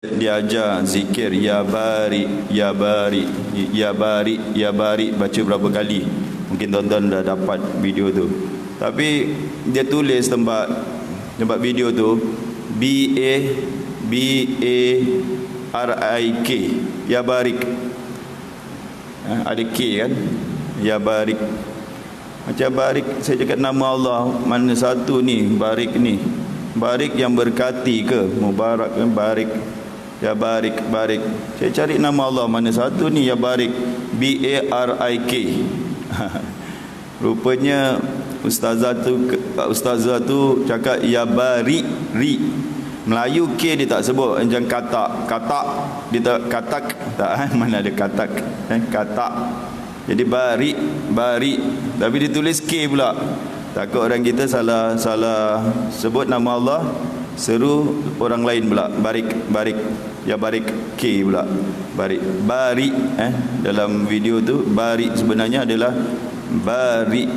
Dia ajar zikir ya bari, ya bari, ya bari, ya bari, baca berapa kali. Mungkin tuan-tuan dah dapat video tu. Tapi dia tulis tempat video tu B A R I K, ya barik. Ada K kan? Ya barik. Macam barik, saya cakap nama Allah mana satu ni? Barik ni. Barik yang berkati ke? Mubarak kan barik. Ya barik, barik. Saya cari nama Allah mana satu ni ya barik. B A R I K. Rupanya ustazah tu cakap ya bari, ri. Melayu K dia tak sebut, macam katak dia tak katak tak, mana ada katak, katak. Jadi bari, tapi ditulis K pula. Takut orang kita salah sebut nama Allah, seru orang lain pula barik, ya barik K pula, bari dalam video tu bari sebenarnya adalah bari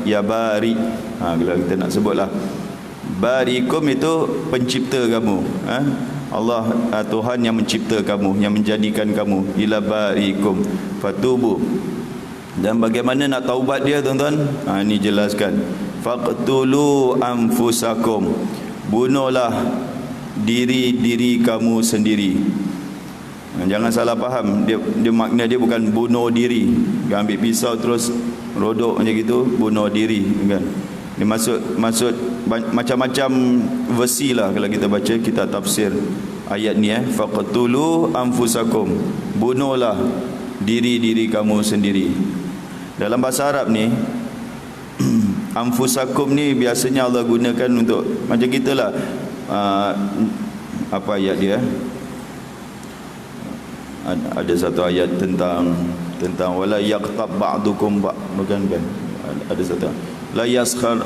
ya bari. Kalau kita nak sebutlah barikum itu pencipta kamu, Allah Tuhan yang mencipta kamu, yang menjadikan kamu, ila barikum fatubu. Dan bagaimana nak taubat dia tuan-tuan? Ini jelaskan. Faqtulu anfusakum, bunuhlah diri kamu sendiri. Jangan salah faham, dia makna dia bukan bunuh diri, ambil pisau terus rodok macam gitu, bunuh diri kan. Dia maksud macam-macam versi lah kalau kita baca kitab tafsir ayat ni. Faqtulu anfusakum, bunuhlah diri kamu sendiri. Dalam bahasa Arab ni anfusakum ni biasanya Allah gunakan untuk macam kita lah. Apa ayat dia? Ada satu ayat tentang wala yaqtab ba'dukum bukan kan? Ada satu la yaskhar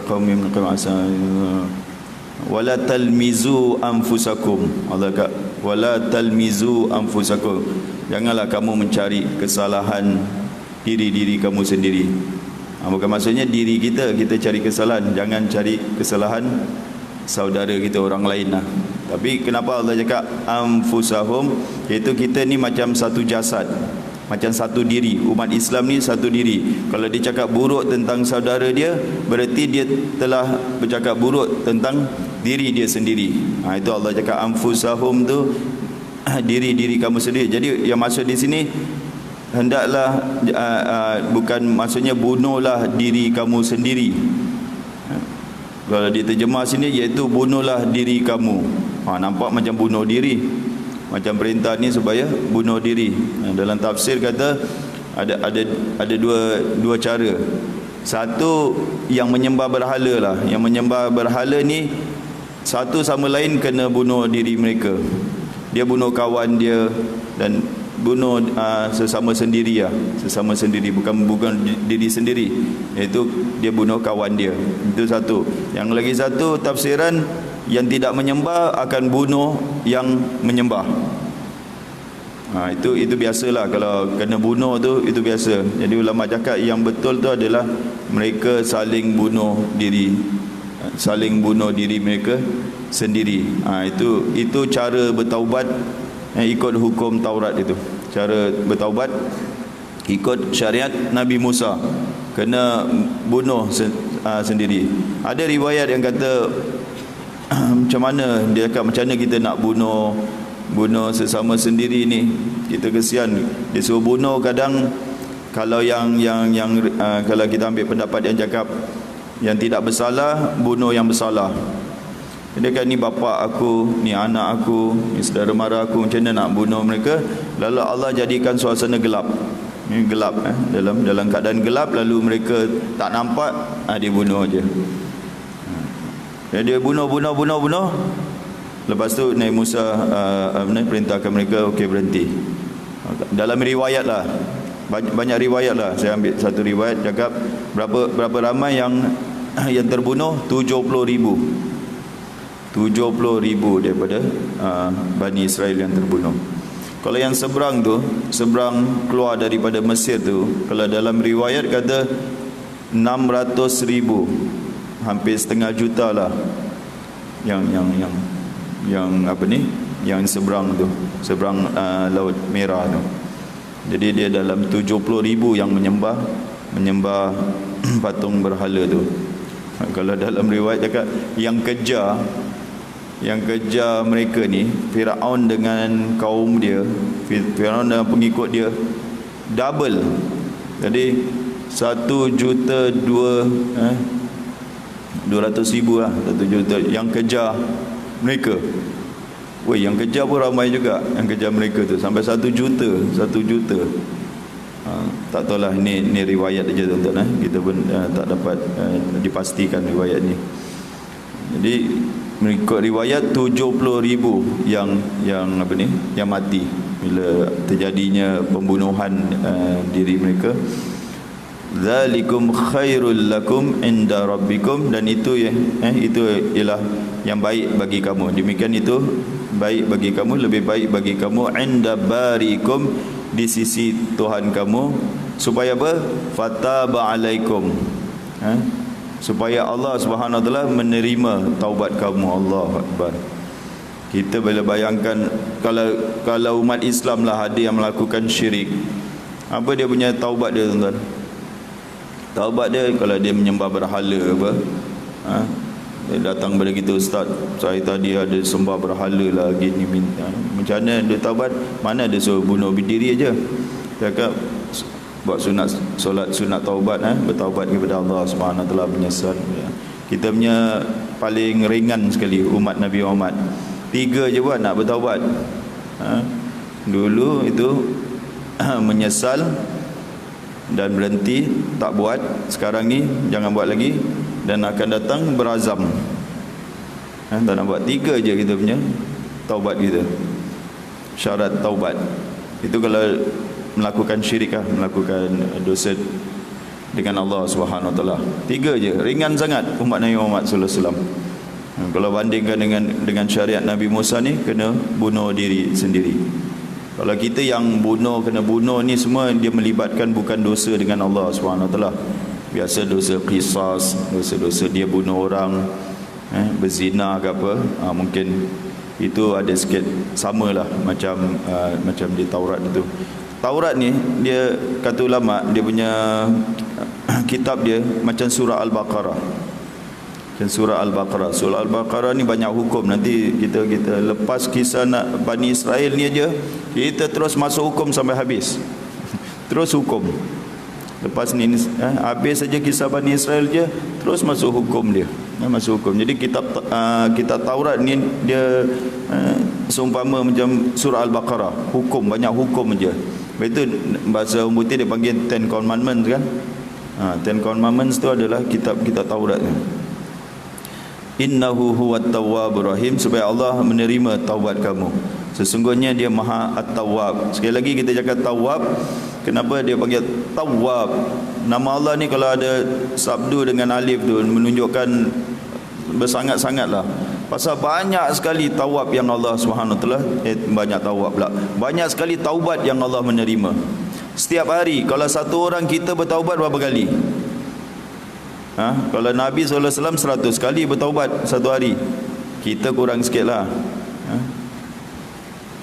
qaumin min qaumin asa wala talmizu anfusakum. Allah kata wala talmizu anfusakum, janganlah kamu mencari kesalahan diri kamu sendiri. Bukan maksudnya diri kita cari kesalahan, jangan cari kesalahan saudara kita, orang lain lah. Tapi kenapa Allah cakap anfusahum, iaitu kita ni macam satu jasad, macam satu diri. Umat Islam ni satu diri. Kalau dia cakap buruk tentang saudara dia, berarti dia telah bercakap buruk tentang diri dia sendiri. Itu Allah cakap anfusahum tu diri kamu sendiri. Jadi yang maksud di sini hendaklah bukan maksudnya bunuhlah diri kamu sendiri. Kalau diterjemah sini iaitu bunuhlah diri kamu. Nampak macam bunuh diri, macam perintah ni supaya bunuh diri. Dalam tafsir kata ada dua cara. Satu yang menyembah berhala lah. Yang menyembah berhala ni satu sama lain kena bunuh diri mereka. Dia bunuh kawan dia dan bunuh sesama sendiri lah. Sesama sendiri, bukan diri sendiri, iaitu dia bunuh kawan dia. Itu satu. Yang lagi satu tafsiran, yang tidak menyembah akan bunuh yang menyembah. Itu biasalah, kalau kena bunuh tu itu biasa. Jadi ulama cakap yang betul tu adalah mereka saling bunuh diri mereka sendiri. Itu cara bertaubat ikut hukum Taurat. Itu cara bertaubat ikut syariat Nabi Musa, kena bunuh sendiri. Ada riwayat yang kata macam mana dia cakap, macam mana kita nak bunuh sesama sendiri ni, kita kesian. Dia suruh bunuh kadang, kalau yang kalau kita ambil pendapat yang cakap yang tidak bersalah, bunuh yang bersalah. Dia kata ni bapa aku, ni anak aku, ni saudara mara aku, macam mana nak bunuh mereka? Lalu Allah jadikan suasana gelap. Ini gelap dalam keadaan gelap, lalu mereka tak nampak, dia bunuh aja. Dia bunuh. Lepas tu Nabi Musa perintahkan mereka okey berhenti. Dalam riwayat lah, banyak riwayat lah. Saya ambil satu riwayat cakap berapa ramai yang terbunuh, 70,000 daripada Bani Israel yang terbunuh. Kalau yang seberang keluar daripada Mesir tu, kalau dalam riwayat kata 600,000, hampir setengah juta lah yang yang apa ni, yang seberang tu, seberang Laut Merah tu. Jadi dia dalam 70,000 yang menyembah patung berhala tu. Kalau dalam riwayat cakap yang kejar mereka ni, Firaun dengan kaum dia, Firaun dan pengikut dia double. Jadi 1,200,000 lah, 1 juta yang kejar mereka. Weh, yang kejar pun ramai juga yang kejar mereka tu, sampai 1 juta. Tak tahulah, ni riwayat aja tuan-tuan, kita pun tak dapat dipastikan riwayat ni. Jadi mengikut riwayat 70,000 yang apa ni, yang mati bila terjadinya pembunuhan diri mereka. Zalikum khairul lakum inda rabbikum, dan itu itu ialah yang baik bagi kamu. Demikian itu baik bagi kamu, lebih baik bagi kamu inda barikum, di sisi Tuhan kamu. Supaya apa? Fataba alaikum, supaya Allah Subhanahu Wa Taala menerima taubat kamu. Allahu Akbar. Kita boleh bayangkan kalau umat Islam lah ada yang melakukan syirik, apa dia punya taubat dia, tuan-tuan? Taubat dia kalau dia menyembah berhala apa, dia datang kepada kita, ustaz, saya tadi ada sembah berhala lah gini, minta macam mana dia taubat? Mana dia suruh bunuh diri aja. Cakap buat solat sunat taubat, bertaubat kepada Allah Subhanahu Wa Taala, menyesal. Kita punya paling ringan sekali umat Nabi Muhammad, 3 je buat nak bertaubat. Dulu itu menyesal dan berhenti, tak buat. Sekarang ni jangan buat lagi, dan akan datang berazam. Tak nak buat. 3 je kita punya taubat kita, syarat taubat. Itu kalau melakukan syirik, melakukan dosa dengan Allah Subhanahu Wa Taala. 3 je, ringan sangat umat Nabi Muhammad sallallahu alaihi wasallam. Kalau bandingkan dengan syariat Nabi Musa ni, kena bunuh diri sendiri. Kalau kita yang kena bunuh ni semua, dia melibatkan bukan dosa dengan Allah Subhanahu Wa Taala. Biasa dosa qisas, dosa-dosa dia bunuh orang, berzina ke apa, mungkin itu ada sikit samalah macam di Taurat itu. Taurat ni, dia kata ulama, dia punya kitab dia macam surah Al-Baqarah. Surah Al-Baqarah ni banyak hukum. Nanti kita lepas kisah Bani Israel ni aja, kita terus masuk hukum sampai habis. Terus hukum. Lepas ni habis saja kisah Bani Israel je, terus masuk hukum dia. Masuk hukum. Jadi kitab Taurat ni dia seumpama macam surah Al-Baqarah, hukum, banyak hukum aja. Itu bahasa orang putih dia panggil Ten Commandments kan. Ten Commandments tu adalah kitab Taurat ni. Innahu huwat tawwabur rahim, supaya Allah menerima taubat kamu. Sesungguhnya dia Maha At-Tawwab. Sekali lagi kita cakap Tawwab. Kenapa dia panggil Tawwab? Nama Allah ni kalau ada sabdu dengan alif tu menunjukkan bersangat-sangatlah. Pasal banyak sekali tawab yang Allah Subhanahu Wa Taala, banyak tawab pula, banyak sekali taubat yang Allah menerima. Setiap hari kalau satu orang kita bertaubat berapa kali? Kalau Nabi SAW 100 kali bertaubat satu hari, kita kurang sikit lah.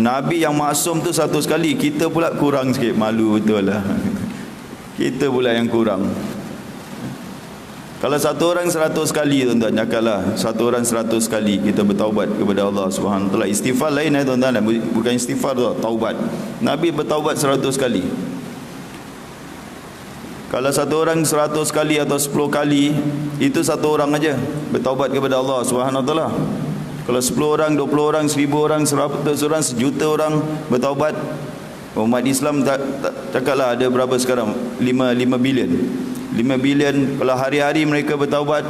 Nabi yang maksum tu 100 kali, kita pula kurang sikit, malu betul lah. Kita pula yang kurang. Kalau satu orang 100 kali, tuan-tuan, cakaplah satu orang 100 kali kita bertaubat kepada Allah Subhanahu Wa Taala. Istighfar lain tuan-tuan, bukan istighfar tu, taubat. Nabi bertaubat 100 kali. Kalau satu orang 100 kali atau 10 kali, itu satu orang aja bertaubat kepada Allah Subhanahu Wa Taala. Kalau 10 orang, 20 orang, 1000 orang, 100 orang, 1 juta orang bertaubat, umat Islam cakaplah ada berapa sekarang? 5 bilion. 5 bilion. Kalau hari-hari mereka bertaubat,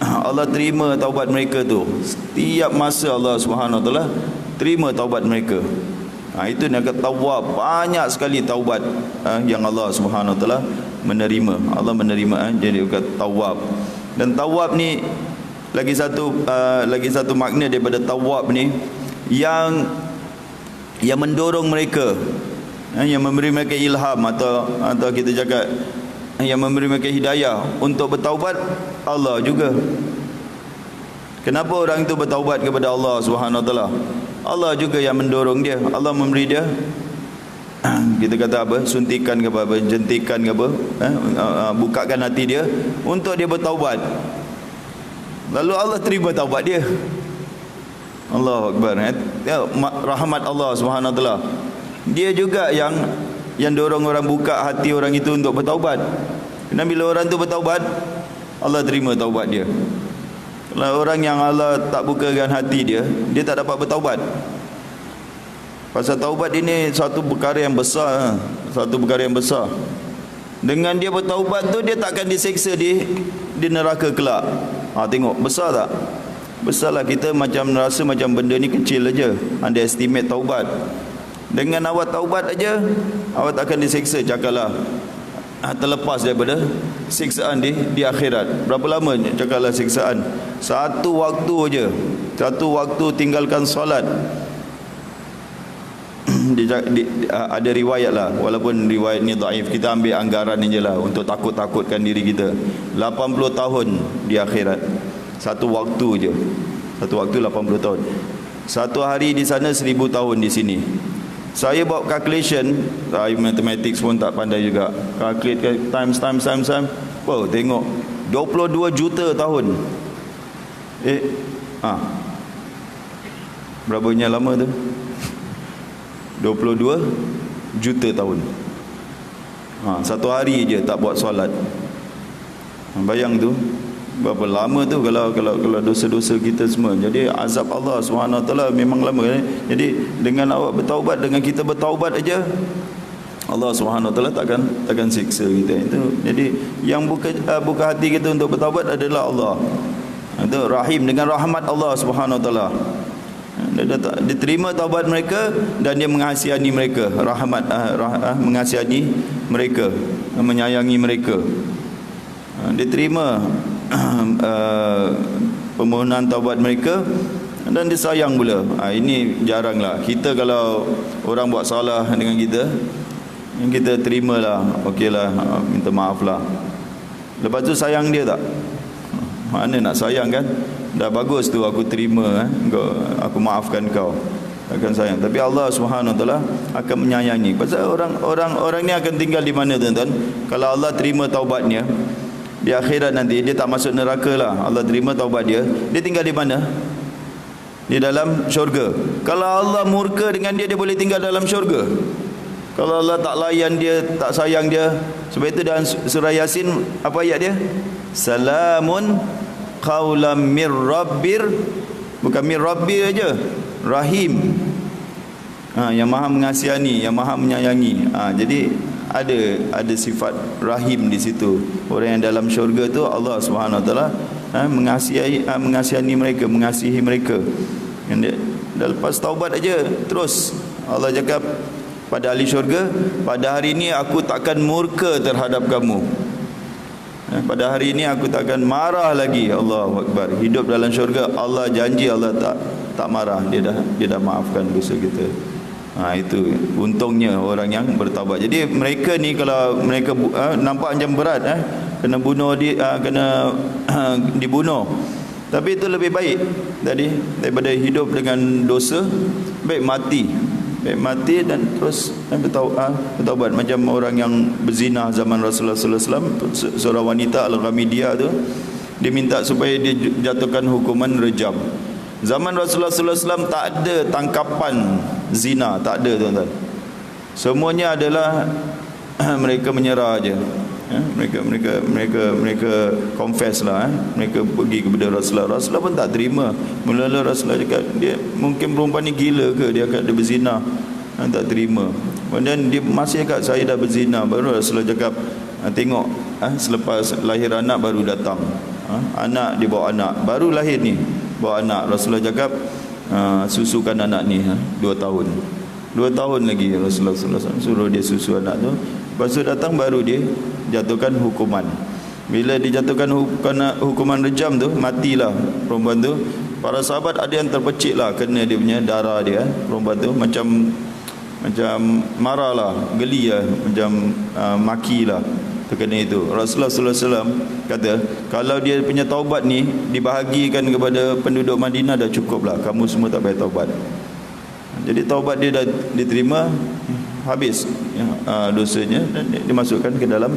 Allah terima taubat mereka tu. Setiap masa Allah Subhanahu Wa Taala terima taubat mereka. Itu nak kata tawab. Banyak sekali taubat yang Allah Subhanahu Wa Taala menerima. Allah menerima, jadi kata tawab. Dan tawab ni lagi satu makna daripada tawab ni, yang mendorong mereka, yang memberi mereka ilham, atau kita cakap yang memberi mereka hidayah untuk bertaubat, Allah juga. Kenapa orang itu bertaubat kepada Allah Subhanahu Wa Taala? Allah juga yang mendorong dia. Allah memberi dia kita kata apa, suntikan ke apa, jentikan ke apa, bukakan hati dia untuk dia bertaubat. Lalu Allah terima taubat dia. Allahu Akbar. Ya, rahmat Allah Subhanahu Wa Taala. Dia juga yang dorong orang buka hati orang itu untuk bertaubat. Kerana bila orang itu bertaubat, Allah terima taubat dia. Kalau orang yang Allah tak bukakan hati dia, dia tak dapat bertaubat. Pasal taubat ini satu perkara yang besar, satu perkara yang besar. Dengan dia bertaubat tu, dia takkan diseksa di neraka kelak. Tengok besar tak? Besarlah. Kita macam rasa macam benda ni kecil aja, underestimate taubat. Dengan awak taubat aja, awak takkan diseksa, cakaplah terlepas daripada siksaan di akhirat. Berapa lama cakaplah siksaan? Satu waktu aja, satu waktu tinggalkan solat. Ada riwayat lah, walaupun riwayat ni dhaif, kita ambil anggaran ni je lah untuk takut-takutkan diri kita. 80 tahun di akhirat, satu waktu je. Satu waktu 80 tahun. Satu hari di sana 1000 tahun di sini. Saya buat calculation, mathematics pun tak pandai juga. Calculate times. Wow, tengok 22 juta tahun. Berapanya lama tu? 22 juta tahun. Satu hari je tak buat solat. Bayang tu berapa lama tu kalau dosa-dosa kita semua. Jadi azab Allah SWT memang lama. Jadi dengan awak bertaubat, dengan kita bertaubat aja, Allah SWT takkan siksa kita. Itu jadi yang buka hati kita untuk bertaubat adalah Allah. Itu rahim, dengan rahmat Allah SWT. Dia terima taubat mereka dan dia mengasihani mereka, rahmat mengasihani mereka, menyayangi mereka. Dia terima permohonan taubat mereka dan dia sayang pula. Ini jaranglah. Kita kalau orang buat salah dengan kita terimalah, okeylah, minta maaflah. Lepas tu sayang dia tak? Mana nak sayang kan? Dah bagus tu aku terima, aku maafkan kau, akan sayang. Tapi Allah Subhanahu Wa Taala akan menyayangi. Pasal orang ni akan tinggal di mana, tuan-tuan? Kalau Allah terima taubatnya di akhirat nanti, dia tak masuk neraka lah. Allah terima taubat dia tinggal di mana? Di dalam syurga. Kalau Allah murka dengan dia boleh tinggal dalam syurga. Kalau Allah tak layan dia, tak sayang dia. Sebab itu dalam surah Yasin, apa ayat dia? Salamun qaulam mir rabbir, bukan mir rabbi aja, rahim. Yang maha mengasihani, yang maha menyayangi. Jadi ada sifat rahim di situ. Orang yang dalam syurga tu Allah Subhanahu Wa Taala mengasihani mereka, mengasihi mereka. Dan lepas taubat aja terus Allah cakap pada ahli syurga, pada hari ini aku takkan murka terhadap kamu. Pada hari ini aku takkan marah lagi. Allahu Akbar. Hidup dalam syurga, Allah janji Allah tak marah. Dia dah maafkan dosa kita. Itu untungnya orang yang bertaubat. Jadi mereka ni kalau mereka nampak macam berat, kena bunuh kena dibunuh. Tapi itu lebih baik daripada hidup dengan dosa. Baik mati dan terus bertaubat. Macam orang yang berzina zaman Rasulullah SAW, seorang wanita Al-Ghamidiyah tu, dia minta supaya dia jatuhkan hukuman rejam. Zaman Rasulullah SAW tak ada tangkapan zina, tak ada, tuan-tuan. Semuanya adalah mereka menyerah aja. Mereka confess lah. Mereka pergi kepada Rasulullah. Rasulullah pun tak terima. Mula-mula Rasulullah cakap, dia mungkin perempuan ni gila ke, dia akan berzina. Tak terima. Kemudian dia masih cakap saya dah berzina. Baru Rasulullah cakap, tengok, selepas lahir anak baru datang. Anak, dia bawa anak, baru lahir ni bawa anak. Rasulullah cakap, susukan anak ni 2 tahun. 2 tahun lagi Rasulullah SAW suruh dia susu anak tu. Lepas tu datang baru dia jatuhkan hukuman. Bila dijatuhkan hukuman rejam tu, matilah perempuan tu. Para sahabat ada yang terpecik lah, kena dia punya darah dia. Perempuan tu macam marah lah, geli lah, macam maki lah terkena itu. Rasulullah SAW kata, Kalau dia punya taubat ni dibahagikan kepada penduduk Madinah, dah cukup lah, kamu semua tak payah taubat. Jadi taubat dia dah diterima, habis dosanya dan dimasukkan ke dalam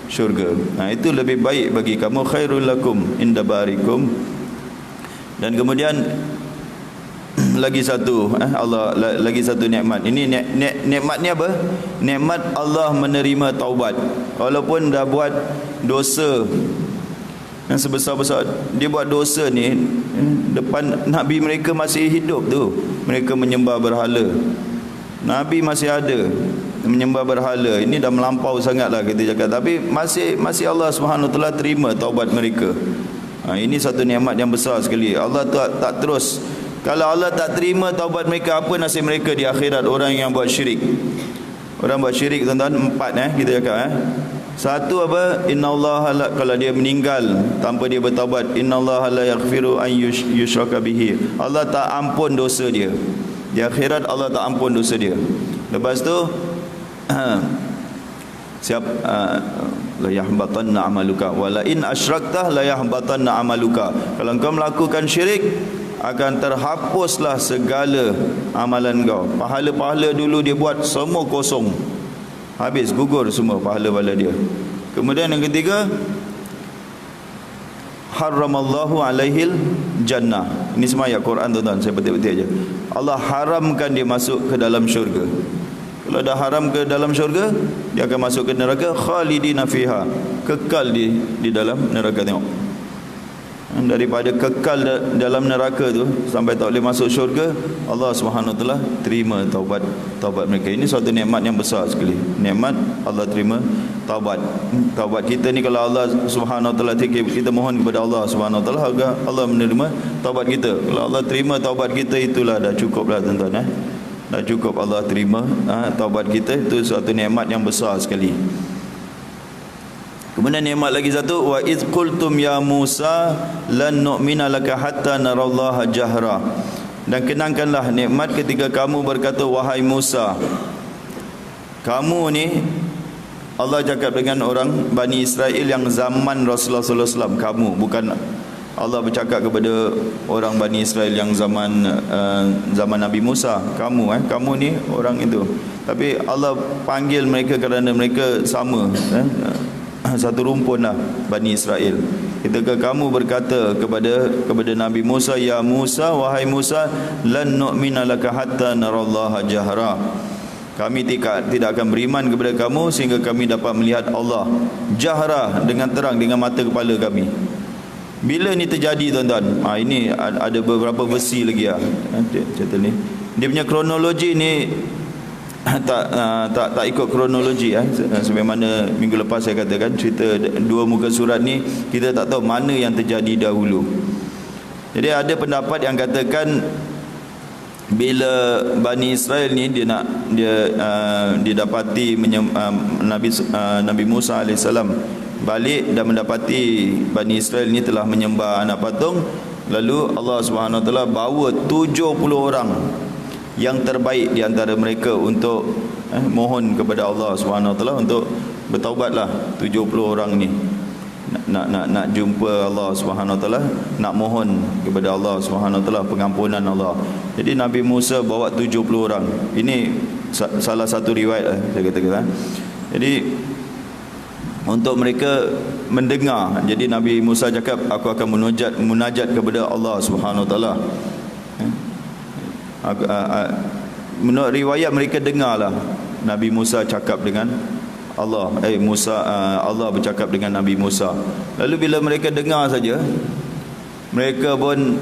syurga. Itu lebih baik bagi kamu, khairul lakum inda barikum. Dan kemudian lagi satu Allah lagi satu nikmat. Ini nikmat ni apa? Nikmat Allah menerima taubat. Walaupun dah buat dosa yang sebesar-besar, dia buat dosa ni depan Nabi mereka masih hidup tu, mereka menyembah berhala. Nabi masih ada menyembah berhala. Ini dah melampau sangatlah kita cakap, tapi masih Allah Subhanahu Wa Taala terima taubat mereka. Ini satu nikmat yang besar sekali. Allah tak terus, kalau Allah tak terima taubat mereka, apa nasib mereka di akhirat? Orang yang buat syirik. Orang buat syirik tuan-tuan, 4 kita cakap. Satu apa? Innallaha la, kalau dia meninggal tanpa dia bertaubat, innallaha la yaghfiru an yushraka bihi. Allah tak ampun dosa dia. Di akhirat Allah tak ampun dosa dia. Lepas tu la yahbatanna amaluka wa la in asyrakta la yahbatanna amaluka. Kalau engkau melakukan syirik, akan terhapuslah segala amalan kau. Pahala-pahala dulu dia buat semua kosong, habis, gugur semua pahala-pahala dia. Kemudian yang ketiga, haramallahu alaihil jannah. Ini semua ayat Quran tuan-tuan, saya petik-petik aja. Allah haramkan dia masuk ke dalam syurga. Kalau dah haram ke dalam syurga, dia akan masuk ke neraka, khalidina fiha, kekal di dalam neraka. Tengok, daripada kekal dalam neraka tu sampai tak boleh masuk syurga, Allah Subhanahu Wa Taala terima taubat mereka. Ini suatu nikmat yang besar sekali. Nikmat Allah terima taubat kita ni. Kalau Allah Subhanahu Wa Taala, kita mohon kepada Allah Subhanahu Wa Taala agar Allah menerima taubat kita. Kalau Allah terima taubat kita, itulah dah cukuplah tuan-tuan. Dah cukup Allah terima taubat kita. Itu suatu nikmat yang besar sekali. Kemudian nikmat lagi satu, wa iz qultum ya Musa lan nu'mina laka hatta narallaha jahra. Dan kenangkanlah nikmat ketika kamu berkata, wahai Musa, kamu ni, Allah cakap dengan orang Bani Israel yang zaman Rasulullah sallallahu alaihi wasallam, kamu, bukan Allah bercakap kepada orang Bani Israel yang zaman Nabi Musa, kamu ni orang itu. Tapi Allah panggil mereka kerana mereka sama, satu rumpun lah, Bani Israel. Ketika kamu berkata kepada Nabi Musa, ya Musa, wahai Musa, lan nu'mina laka hatta narallaha jahra. Kami tidak akan beriman kepada kamu sehingga kami dapat melihat Allah jahra, dengan terang, dengan mata kepala kami. Bila ni terjadi tuan-tuan? Ini ada beberapa versi lagi cerita ni. Dia punya kronologi ni tak ikut kronologi sebagaimana minggu lepas saya katakan, cerita dua muka surat ni kita tak tahu mana yang terjadi dahulu. Jadi ada pendapat yang katakan bila Bani Israel ni dia dapati Nabi Musa AS balik dan mendapati Bani Israel ni telah menyembah anak patung, lalu Allah Subhanahu Wa Taala bawa 70 orang yang terbaik di antara mereka untuk mohon kepada Allah Subhanahu Wa Taala untuk bertaubatlah. 70 orang ni nak jumpa Allah Subhanahu Wa Taala, nak mohon kepada Allah Subhanahu Wa Taala pengampunan Allah. Jadi Nabi Musa bawa 70 orang. Ini salah satu riwayat saya katakan. Jadi untuk mereka mendengar, jadi Nabi Musa cakap, aku akan munajat kepada Allah Subhanahu Wa Taala. Menurut riwayat mereka dengarlah Nabi Musa cakap dengan Allah. Allah bercakap dengan Nabi Musa. Lalu bila mereka dengar saja, mereka pun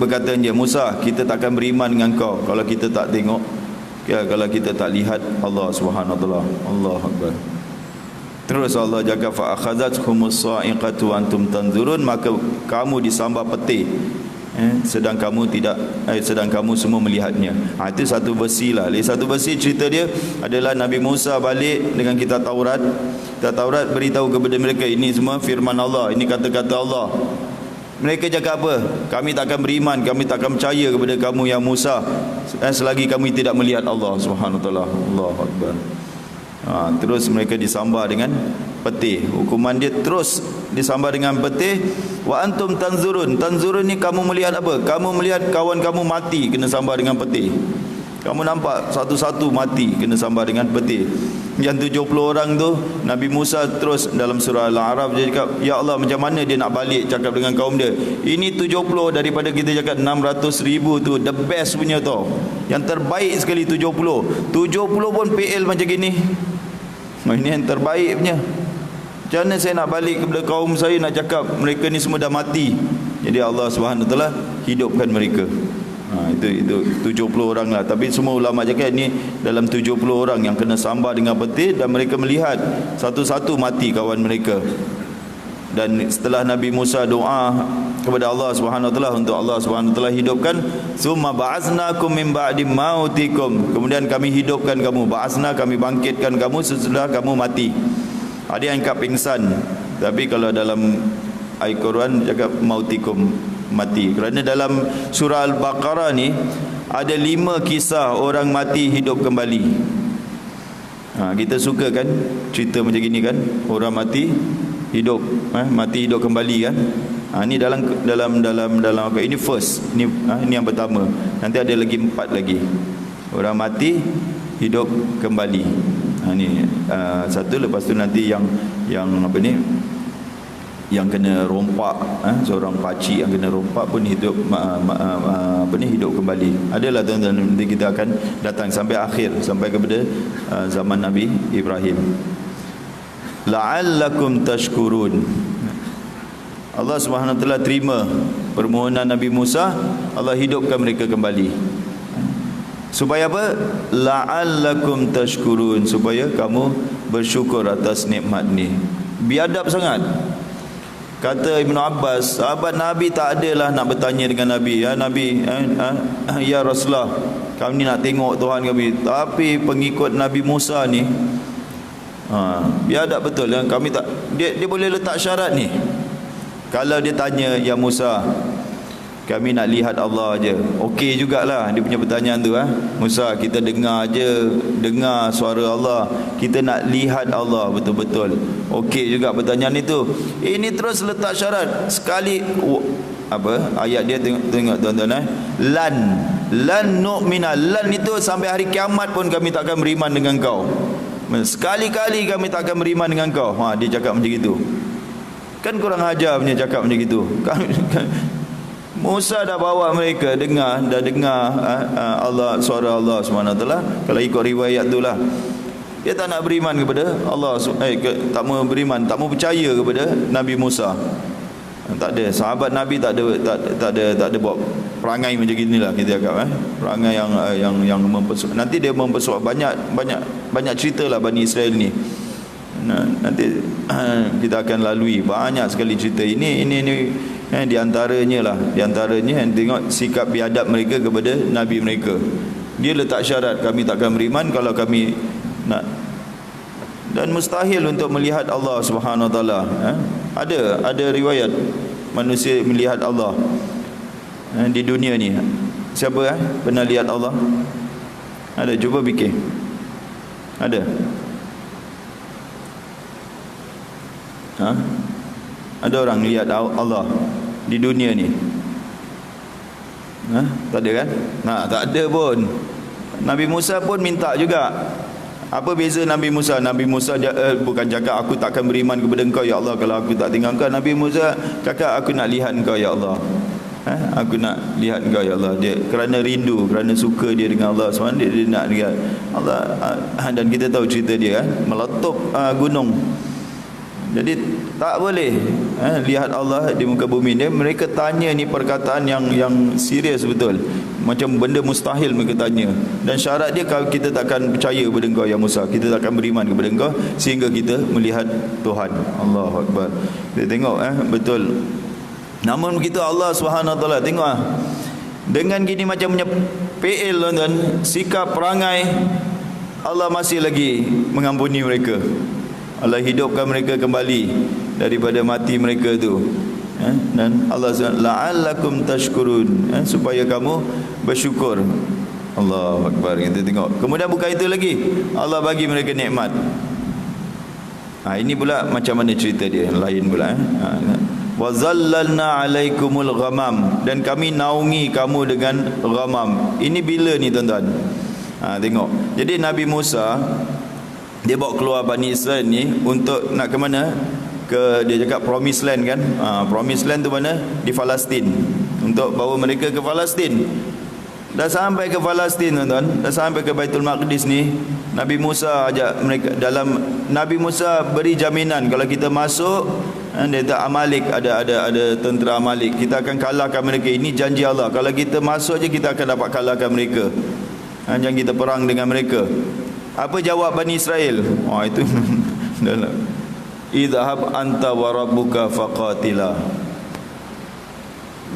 berkata, Musa, kita takkan beriman dengan kau kalau kita tak tengok, kalau kita tak lihat Allah Subhanahu Wa Taala. Allahu Akbar. Terus Allah jaga, fa akhadhathumus sa'iqatu wa antum tanzurun, maka kamu disambar petir sedang kamu semua melihatnya. Itu satu versi lah. Satu versi cerita dia adalah Nabi Musa balik dengan kitab Taurat. Kitab Taurat beritahu kepada mereka, ini semua firman Allah, ini kata-kata Allah. Mereka cakap apa? Kami takkan beriman, kami takkan percaya kepada kamu yang Musa selagi kami tidak melihat Allah Subhanahu Wa Taala. Allahu Akbar. Terus mereka disambar dengan peti. Hukuman dia terus disambar dengan peti. Wa antum tanzurun. Tanzurun ni kamu melihat apa? Kamu melihat kawan kamu mati kena sambar dengan peti. Kamu nampak satu-satu mati kena sambar dengan peti. Yang 70 orang tu, Nabi Musa terus dalam surah Al-A'raf dia cakap, ya Allah, macam mana dia nak balik cakap dengan kaum dia. Ini 70 daripada kita cakap 600,000 tu, the best punya tau. Yang terbaik sekali 70. 70 pun PL macam gini. Ini yang terbaik punya. Macam mana saya nak balik kepada kaum saya nak cakap mereka ni semua dah mati. Jadi Allah SWT hidupkan mereka. Itu 70 orang lah. Tapi semua ulama cakap ni dalam 70 orang yang kena sambar dengan peti, dan mereka melihat satu-satu mati kawan mereka. Dan setelah Nabi Musa doa kepada Allah SWT untuk Allah SWT hidupkan, summa ba'aznakum min ba'di mautikum, kemudian kami hidupkan kamu. Ba'azna, kami bangkitkan kamu sesudah kamu mati. Ada yang angkat pingsan, tapi kalau dalam ayat Quran cakap mautikum, mati. Kerana dalam surah Al-Baqarah ni ada 5 kisah orang mati hidup kembali. Kita suka kan cerita macam gini kan, orang mati hidup, mati hidup kembali kan. Ini dalam apa? Ini first. Ini yang pertama. Nanti ada lagi 4 lagi. Orang mati hidup kembali. Ini satu, lepas tu nanti yang apa ni? Yang kena rompak, seorang pakcik yang kena rompak pun hidup hidup kembali. Adalah tuan-tuan, nanti kita akan datang sampai akhir, sampai kepada zaman Nabi Ibrahim. La'allakum tashkurun. Allah SWT terima permohonan Nabi Musa, Allah hidupkan mereka kembali. Supaya apa? La'allakum tashkurun, supaya kamu bersyukur atas nikmat ni. Biadab sangat. Kata Ibn Abbas, sahabat Nabi tak adalah nak bertanya dengan Nabi, ya Nabi, ya Rasulullah, kami nak tengok Tuhan kami. Tapi pengikut Nabi Musa ni biadab betul kan? Kami tak, dia boleh letak syarat ni. Kalau dia tanya, ya Musa, kami nak lihat Allah aja. Okey jugalah dia punya pertanyaan tu. Musa, kita dengar dengar suara Allah, kita nak lihat Allah betul-betul. Okey juga pertanyaan itu. Ini terus letak syarat sekali. Ayat dia tengok tuan-tuan. Lan nu'mina. Lan itu sampai hari kiamat pun kami takkan beriman dengan kau. Sekali-kali kami takkan beriman dengan kau. Dia cakap macam itu. Kan kurang ajar punya cakap macam itu. Musa dah bawa mereka dah dengar Allah, suara Allah SWT. Kalau ikut riwayat itulah, dia tak nak beriman kepada Allah, tak mau beriman, tak mau percaya kepada Nabi Musa. Tak ada, sahabat Nabi tak ada buat perangai macam ginilah kita cakap, perangai yang mempersuat. Nanti dia mempersuat banyak ceritalah Bani Israel ni. Nanti kita akan lalui banyak sekali cerita ini di antaranya yang tengok sikap biadab mereka kepada Nabi mereka. Dia letak syarat, kami takkan beriman kalau kami nak. Dan mustahil untuk melihat Allah Subhanahu Wa Taala. Ada riwayat manusia melihat Allah di dunia ni. Siapa pernah lihat Allah? Ada? Cuba fikir. Ada? Ada orang lihat Allah di dunia ni? Tak ada kan? Tak ada pun. Nabi Musa pun minta juga. Apa beza Nabi Musa? Nabi Musa bukan cakap aku takkan beriman kepada engkau ya Allah kalau aku tak tinggal engkau. Nabi Musa cakap aku nak lihat engkau ya Allah. Aku nak lihat engkau ya Allah. Dia kerana rindu, kerana suka dia dengan Allah SWT, dia nak lihat Allah. Dan kita tahu cerita dia meletup gunung. Jadi tak boleh lihat Allah di muka bumi. Mereka tanya ni perkataan yang serius betul. Macam benda mustahil mereka tanya. Dan syarat dia, kita takkan percaya kepada engkau ya Musa, kita takkan beriman kepada engkau sehingga kita melihat Tuhan. Allahu Akbar. Kita tengok betul. Namun begitu Allah SWT tengok dengan gini macamnya PL tuan-tuan, sikap perangai, Allah masih lagi mengampuni mereka. Allah hidupkan mereka kembali daripada mati mereka tu. Dan Allah SWT la'allakum tashkurun, supaya kamu bersyukur Allahu Akbar. Kita tengok. Kemudian bukan itu lagi, Allah bagi mereka nikmat. Ini pula macam mana cerita dia, lain pula. Wa zallalna alaikumul ghamam, dan kami naungi kamu dengan ghamam. Ini bila ni tuan-tuan? Tengok. Jadi Nabi Musa dia bawa keluar Bani Israel ni untuk nak ke mana? Dia cakap Promised Land kan. Promised Land tu mana? Di Palestin. Untuk bawa mereka ke Palestin. Dah sampai ke Palestin tuan-tuan, dah sampai ke Baitul Maqdis ni, Nabi Musa ajak mereka dalam, Nabi Musa beri jaminan kalau kita masuk, dia kata Amalek, ada tentera Amalek, kita akan kalahkan mereka. Ini janji Allah. Kalau kita masuk je kita akan dapat kalahkan mereka. Jangan kita perang dengan mereka. Apa jawab Bani Israel? Itu idhab anta wa rabbuka faqatila.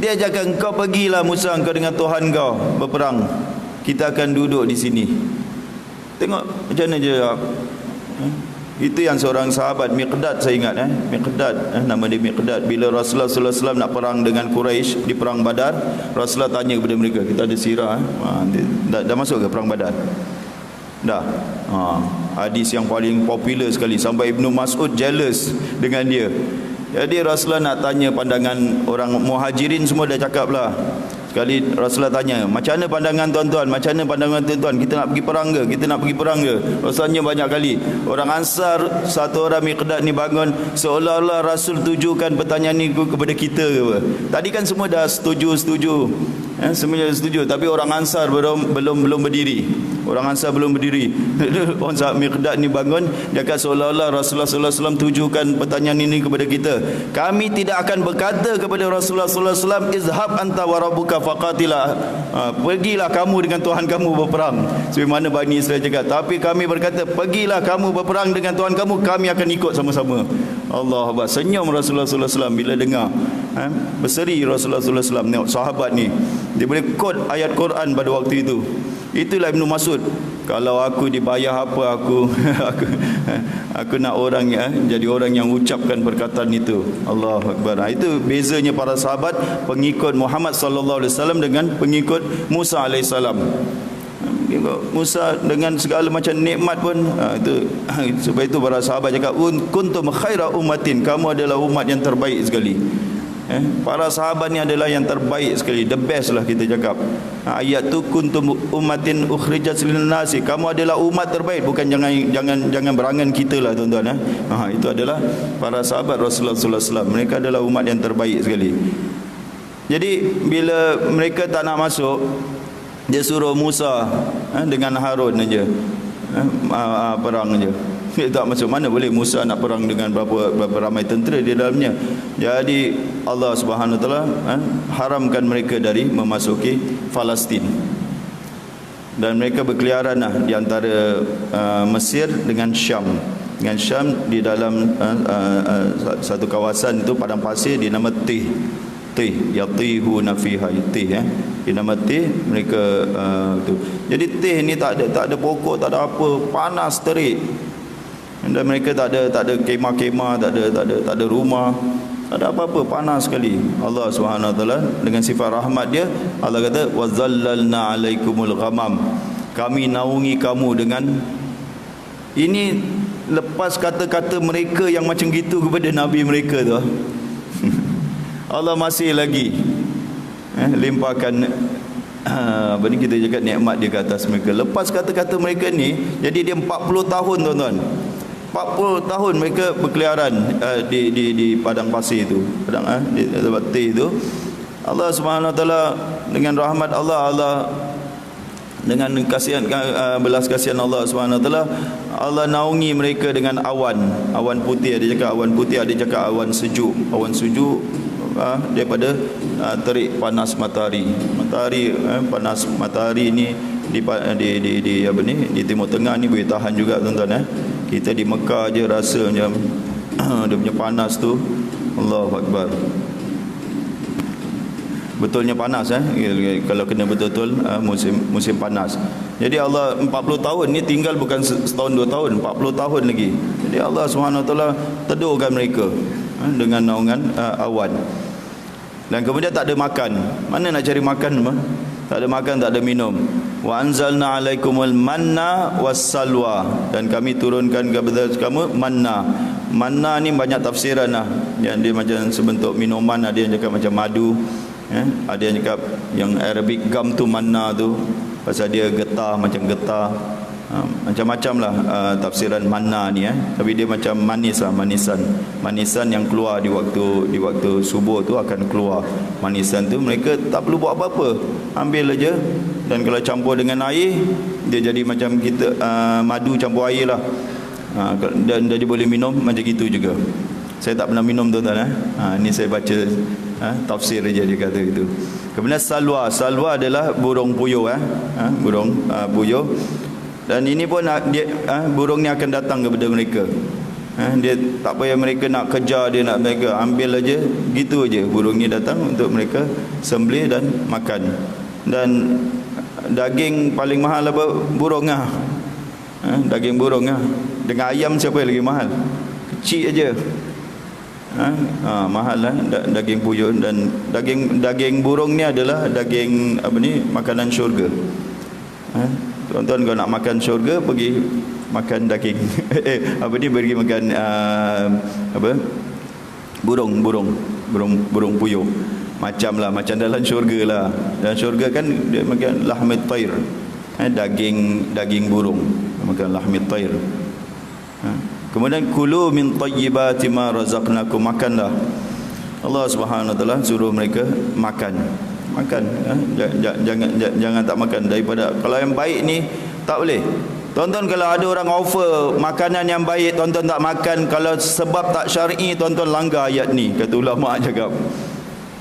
Dia cakap, engkau pergilah Musa, engkau dengan Tuhan kau berperang. Kita akan duduk di sini. Tengok macam mana je. Itu yang seorang sahabat Miqdad, saya ingat Miqdad, nama dia Miqdad. Bila Rasulullah sallallahu alaihi wasallam nak perang dengan Quraisy di perang Badar, Rasulullah tanya kepada mereka, kita ada sirah dah masuk ke perang Badar? Dah. Hadis yang paling popular sekali, sampai Ibnu Mas'ud jealous dengan dia. Jadi Rasulullah nak tanya pandangan orang Muhajirin, semua dah cakap lah. Sekali Rasulullah tanya, macam mana pandangan tuan-tuan? Macam mana pandangan tuan-tuan? Kita nak pergi perang ke? Kita nak pergi perang ke? Rasulullah banyak kali. Orang Ansar, satu orang Miqdad ni bangun, seolah-olah Rasul tujukan pertanyaan ni kepada kita ke apa? Tadi kan semua dah setuju. Semuanya setuju, tapi orang Ansar belum berdiri. Orang Ansar belum berdiri. Orang sahabat Miqdad ni bangun, dia kata seolah-olah Rasulullah sallallahu alaihi wasallam tujukan pertanyaan ini kepada kita. Kami tidak akan berkata kepada Rasulullah sallallahu alaihi wasallam, izhab anta wa rabbuka faqatila. Pergilah kamu dengan Tuhan kamu berperang. Sebagaimana Bani Israel cakap. Tapi kami berkata, pergilah kamu berperang dengan Tuhan kamu, kami akan ikut sama-sama. Allah Akbar. Senyum Rasulullah sallallahu alaihi wasallam bila dengar. Berseri Rasulullah sallallahu alaihi wasallam. Tengok sahabat ni, dia boleh quote ayat Quran pada waktu itu. Itulah Ibnu Mas'ud. Kalau aku dibayar apa, aku nak orang jadi orang yang ucapkan perkataan itu. Allahu Akbar. Itu bezanya para sahabat pengikut Muhammad sallallahu alaihi wasallam dengan pengikut Musa alaihi salam. Musa dengan segala macam nikmat pun sebab itu para sahabat cakap kuntum khaira ummatin, kamu adalah umat yang terbaik sekali. Para sahabat ni adalah yang terbaik sekali, the best lah kita cakap. Ayat tu kuntum ummatin ukhrijat lin-nasi, kamu adalah umat terbaik, bukan jangan berangan kita lah tuan-tuan. Itu adalah para sahabat Rasulullah sallallahu alaihi wasallam, mereka adalah umat yang terbaik sekali. Jadi bila mereka tak nak masuk, dia suruh Musa dengan Harun aja perang aja. Dia tak masuk. Mana boleh Musa nak perang dengan berapa ramai tentera di dalamnya. Jadi Allah Subhanahu Wa Taala haramkan mereka dari memasuki Palestin. Dan mereka berkeliaran di antara Mesir dengan Syam. Dengan Syam di dalam satu kawasan itu padang pasir dinama Tih. Yatihuna fiha Tih dinama Tih mereka tu. Jadi Tih ni tak ada pokok, tak ada apa, panas terik. Dan mereka tak ada kemah-kemah, tak ada rumah, tak ada apa-apa, panas sekali. Allah Subhanahu Wa Taala dengan sifat rahmat dia, Allah kata wazallalna alaikumul ghamam, kami naungi kamu dengan ini. Lepas kata-kata mereka yang macam gitu kepada nabi mereka tu, Allah masih lagi limpahkan apa ni kita cakap nikmat dia ke atas mereka. Lepas kata-kata mereka ni, jadi dia 40 tahun tuan-tuan, 40 tahun mereka berkeliaran di padang pasir itu, di tempat Tih itu. Allah Subhanahu Wa Taala dengan rahmat Allah dengan kasihan belas kasihan Allah Subhanahu Wa Taala, Allah naungi mereka dengan awan putih. Ada cakap awan putih, ada cakap awan sejuk daripada terik panas matahari. Panas matahari ni di apa ni, di Timur Tengah ni boleh tahan juga tuan-tuan. Kita di Mekah je rasa macam dia punya panas tu. Allahu Akbar. Betulnya panas kalau kena betul-betul musim panas. Jadi Allah 40 tahun ni tinggal bukan setahun 2 tahun, 40 tahun lagi. Jadi Allah Subhanahu Wa Taala tedurkan mereka dengan naungan awan. Dan kemudian tak ada makan. Mana nak cari makan? Tak ada makan, tak ada minum. Wa anzalna alaikumul manna wassalwa, dan kami turunkan kepada kamu manna. Manna ni banyak tafsiran lah. Yang dia macam sebentuk minuman, ada yang cakap macam madu, ada yang cakap yang Arabic gum tu manna tu pasal dia getah, macam getah. Macam-macam lah tafsiran manna ni tapi dia macam manis lah, manisan yang keluar di waktu subuh tu akan keluar. Manisan tu mereka tak perlu buat apa-apa, ambil aja, dan kalau campur dengan air dia jadi macam kita madu campur air lah. Dan dia boleh minum macam gitu juga. Saya tak pernah minum tuan-tuan. Ni saya baca tafsir aja dia kata gitu. Kemudian salwa adalah burung puyuh burung puyuh. Dan ini pun burung ni akan datang kepada mereka. Dia tak payah mereka nak kejar, dia nak mereka ambil aja, gitu aja burung ni datang untuk mereka sembelih dan makan. Dan daging paling mahal apa? Burung daging burung dengan ayam siapa yang lagi mahal? Kecil aja. Mahal lah daging puyuh. Dan daging burung ni adalah daging makanan syurga. Tuan-tuan kalau nak makan syurga, pergi makan daging pergi makan burung puyuh. Macam dalam syurga lah. Dalam syurga kan dia makan lahmit tair, daging burung, makan lahmit tair. Kemudian kulu min tayyibati ma razaqnakum, makanlah. Allah Subhanahu wa taala suruh mereka makan. Jangan tak makan daripada, kalau yang baik ni tak boleh. Tuan-tuan, kalau ada orang offer makanan yang baik, tuan-tuan tak makan, kalau sebab tak syar'i, tuan-tuan langgar ayat ni, kata ulama cakap.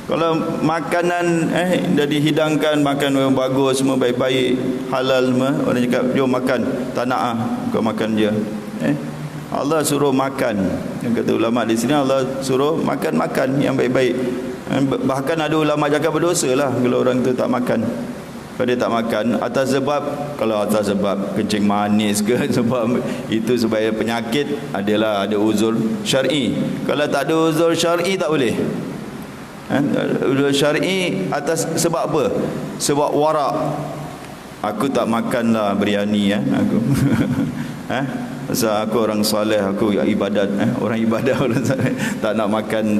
Kalau makanan dah dihidangkan, makan yang bagus, semua baik-baik, halal semua, orang cakap jom makan, tak nak kau makan je. Allah suruh makan. Yang kata ulama di sini, Allah suruh makan yang baik-baik. Bahkan ada ulama cakap berdosa lah kalau orang tu tak makan. Kalau dia tak makan atas sebab kencing manis ke, sebab itu sebab penyakit, ada uzur syar'i. Kalau tak ada uzur syar'i tak boleh. Uzur syar'i atas sebab apa? Sebab warak. Aku tak makanlah biryani aku. Pasal aku orang soleh, aku ibadat, orang ibadat, orang soleh, tak nak makan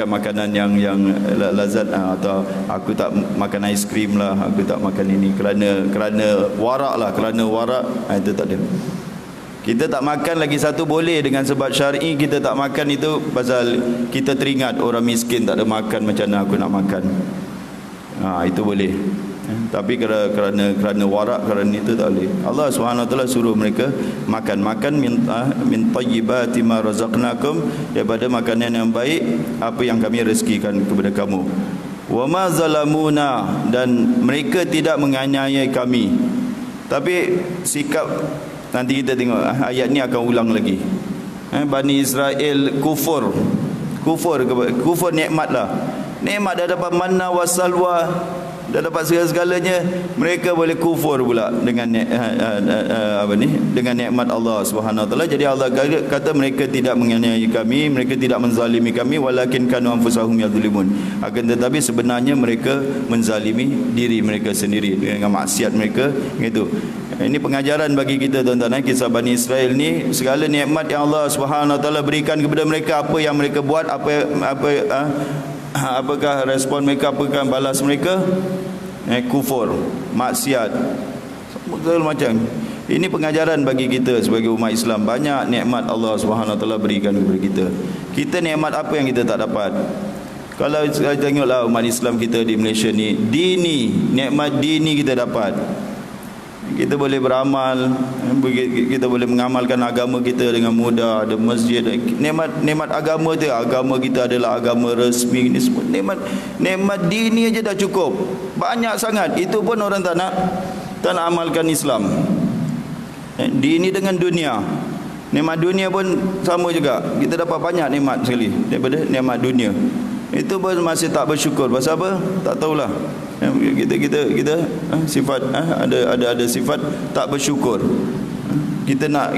makanan yang lazat, atau aku tak makan aiskrim lah, aku tak makan ini kerana warak lah, itu tak ada. Kita tak makan lagi satu boleh dengan sebab syar'i. Kita tak makan itu pasal kita teringat orang miskin tak ada makan, macam mana aku nak makan. Itu boleh. Tapi kerana warak, kerana itu tak boleh. Allah SWT suruh mereka makan min tayyibati ma razaqnakum, daripada makanan yang baik apa yang kami rezekikan kepada kamu. Wa ma zalamuna, dan mereka tidak menganiaya kami. Tapi sikap, nanti kita tengok ayat ni akan ulang lagi. Bani Israel kufur nikmat lah. Nikmat dah dapat manna wassalwa, dah dapat segala-galanya, mereka boleh kufur pula dengan dengan nikmat Allah Subhanahu wa taala. Jadi Allah kata mereka tidak menganiaya kami, mereka tidak menzalimi kami, walakin kanu anfusahum yadhlimun. Akan tetapi sebenarnya mereka menzalimi diri mereka sendiri dengan maksiat mereka gitu. Ini pengajaran bagi kita tuan-tuan. Kisah Bani Israel ni, segala nikmat yang Allah Subhanahu wa taala berikan kepada mereka, apa yang mereka buat, apakah respon mereka, apakah balas mereka? Kufur, maksiat, segala macam. Ini pengajaran bagi kita sebagai umat Islam. Banyak nikmat Allah Subhanahu wa taala berikan kepada kita. Kita nikmat apa yang kita tak dapat? Kalau tengoklah umat Islam kita di Malaysia ni, nikmat dini kita dapat. Kita boleh beramal, kita boleh mengamalkan agama kita dengan mudah, ada masjid. Nikmat agama tu, agama kita adalah agama resmi. Ini semua nikmat dini aja dah cukup. Banyak sangat. Itu pun orang tak nak amalkan Islam. Dini dengan dunia. Nikmat dunia pun sama juga. Kita dapat banyak nikmat sekali daripada nikmat dunia. Itu pun masih tak bersyukur. Pasal apa? Tak tahulah. Kita sifat ada sifat tak bersyukur. Kita nak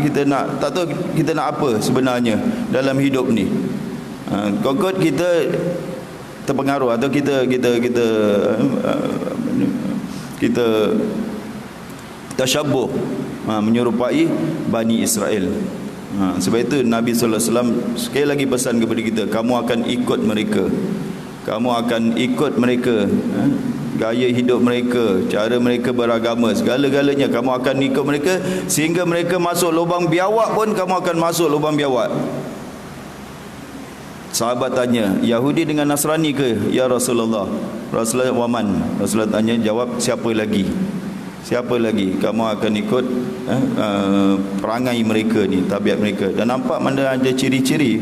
tak tahu kita nak apa sebenarnya dalam hidup ni. Kokot kita terpengaruh atau kita Tashabbuh, menyerupai Bani Israel. Sebab itu Nabi sallallahu alaihi wasallam sekali lagi pesan kepada kita, kamu akan ikut mereka. Kamu akan ikut mereka, gaya hidup mereka, cara mereka beragama, segala-galanya kamu akan ikut mereka, sehingga mereka masuk lubang biawak pun kamu akan masuk lubang biawak. Sahabat tanya, Yahudi dengan Nasrani ke ya Rasulullah? Rasulullah waman. Rasulullah tanya, jawab, siapa lagi? Siapa lagi? Kamu akan ikut perangai mereka ni, tabiat mereka. Dan nampak mana ada ciri-ciri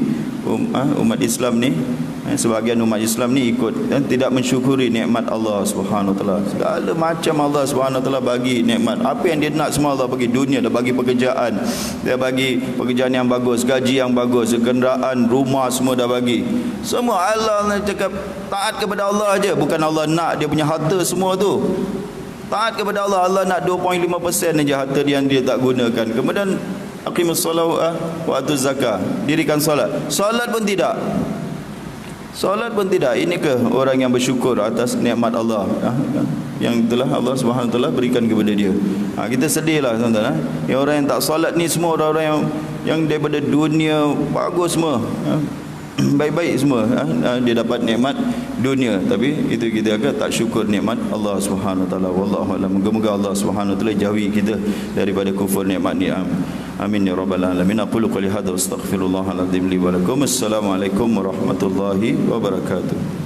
umat Islam ni, sebahagian umat Islam ni ikut dan tidak mensyukuri nikmat Allah Subhanahu Wa Taala. Segala macam Allah Subhanahu Wa Taala bagi nikmat. Apa yang dia nak semua Allah bagi. Dunia dah bagi pekerjaan, dia bagi pekerjaan yang bagus, gaji yang bagus, kenderaan, rumah semua dah bagi. Semua Allah nak cakap taat kepada Allah aja, bukan Allah nak dia punya harta semua tu. Taat kepada Allah, Allah nak 2.5% aja harta yang dia tak gunakan. Kemudian aqimus solat wa atuz zakah, dirikan solat. Solat pun tidak. Solat pun tidak. Ini ke orang yang bersyukur atas nikmat Allah yang telah Allah Subhanahu Wa Taala berikan kepada dia. Kita sedihlah tuan-tuan. Yang orang yang tak solat ni semua orang-orang yang daripada dunia bagus semua, baik-baik semua, dia dapat nikmat dunia, tapi itu kita agak tak syukur nikmat Allah Subhanahu Wa Taala. Wallahu a'lam. Moga-moga Allah Subhanahu Wa Taala jauhi kita daripada kufur nikmat ni. Amin ya rabbal alamin. Aqulu qouli hadza wa astaghfirullahal azim li wa lakum. Assalamualaikum warahmatullahi wabarakatuh.